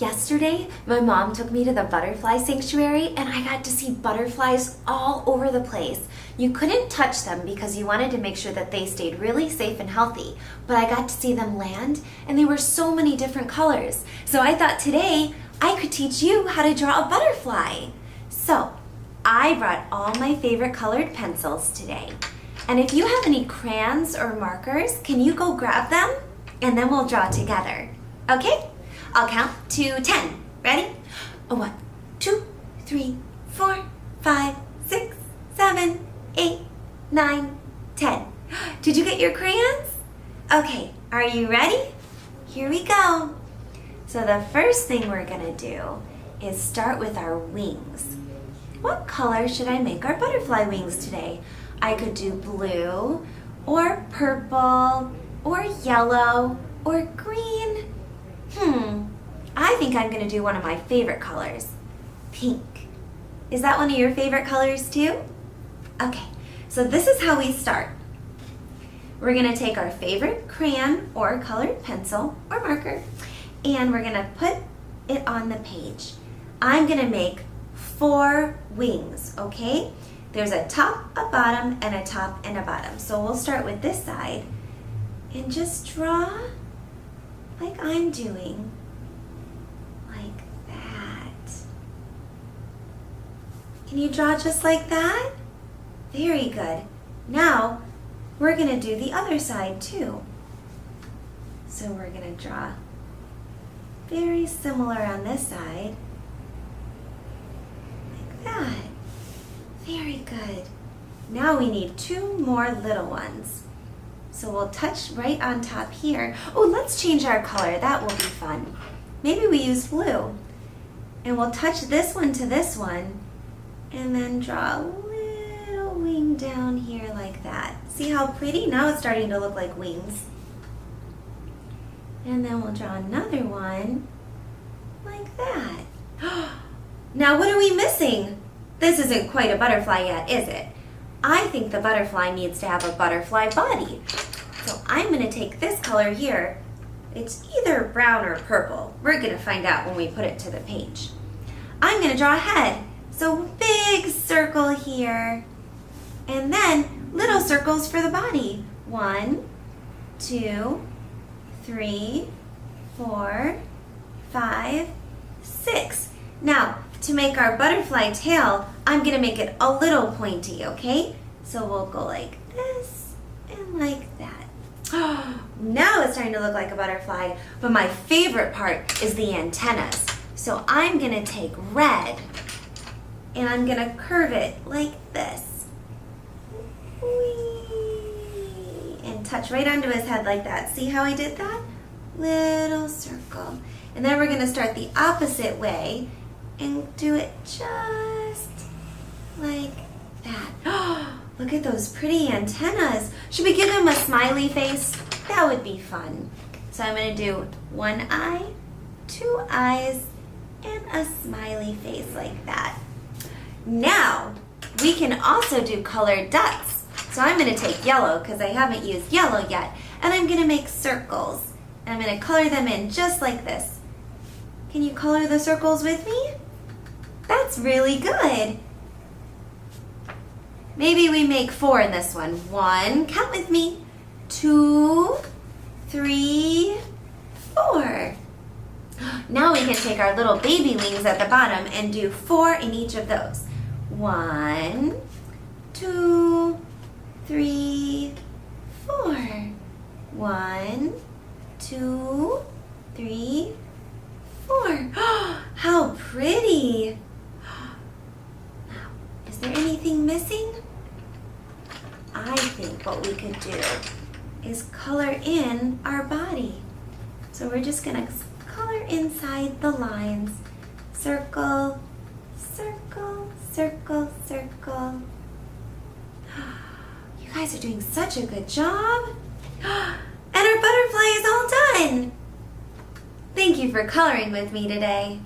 Yesterday, my mom took me to the butterfly sanctuary and I got to see butterflies all over the place. You couldn't touch them because you wanted to make sure that they stayed really safe and healthy, but I got to see them land and they were so many different colors. So I thought today I could teach you how to draw a butterfly. So I brought all my favorite colored pencils today. And if you have any crayons or markers, can you go grab them? And then we'll draw together. Okay? I'll count to 10. Ready? 1, 2, 3, 4, 5, 6, 7, 8, 9, 10. Did you get your crayons? Okay, are you ready? Here we go. So the first thing we're gonna do is start with our wings. What color should I make our butterfly wings today? I could do blue, or purple, or yellow, or green. I think I'm gonna do one of my favorite colors, pink. Is that one of your favorite colors too? Okay, so this is how we start. We're gonna take our favorite crayon or colored pencil or marker, and we're gonna put it on the page. I'm gonna make 4 wings, okay? There's a top, a bottom, and a top and a bottom. So we'll start with this side and just draw like I'm doing, like that. Can you draw just like that? Very good. Now, we're gonna do the other side too. So we're gonna draw very similar on this side, like that. Very good. Now we need 2 more little ones. So we'll touch right on top here. Oh, let's change our color. That will be fun. Maybe we use blue. And we'll touch this one to this one and then draw a little wing down here like that. See how pretty? Now it's starting to look like wings. And then we'll draw another one like that. Now what are we missing? This isn't quite a butterfly yet, is it? I think the butterfly needs to have a butterfly body. So I'm going to take this color here. It's either brown or purple. We're going to find out when we put it to the page. I'm going to draw a head. So big circle here. And then little circles for the body. 1, 2, 3, 4, 5, 6. Now, to make our butterfly tail, I'm gonna make it a little pointy, okay? So we'll go like this and like that. Now it's starting to look like a butterfly, but my favorite part is the antennas. So I'm gonna take red and I'm gonna curve it like this. Whee! And touch right onto his head like that. See how I did that? Little circle. And then we're gonna start the opposite way and do it just like that. Look at those pretty antennas. Should we give him a smiley face? That would be fun. So I'm gonna do 1 eye, 2 eyes, and a smiley face like that. Now, we can also do colored dots. So I'm gonna take yellow because I haven't used yellow yet, and I'm gonna make circles. And I'm gonna color them in just like this. Can you color the circles with me? That's really good. Maybe we make 4 in this one. 1, count with me, 2, 3, 4. Now we can take our little baby wings at the bottom and do 4 in each of those. 1, 2, 3, 4. 1, 2, 3, 4. How pretty! Now, is there anything missing? I think what we could do is color in our body. So we're just gonna color inside the lines. Circle, circle, circle, circle. You guys are doing such a good job. And our butterfly is all done. Thank you for coloring with me today.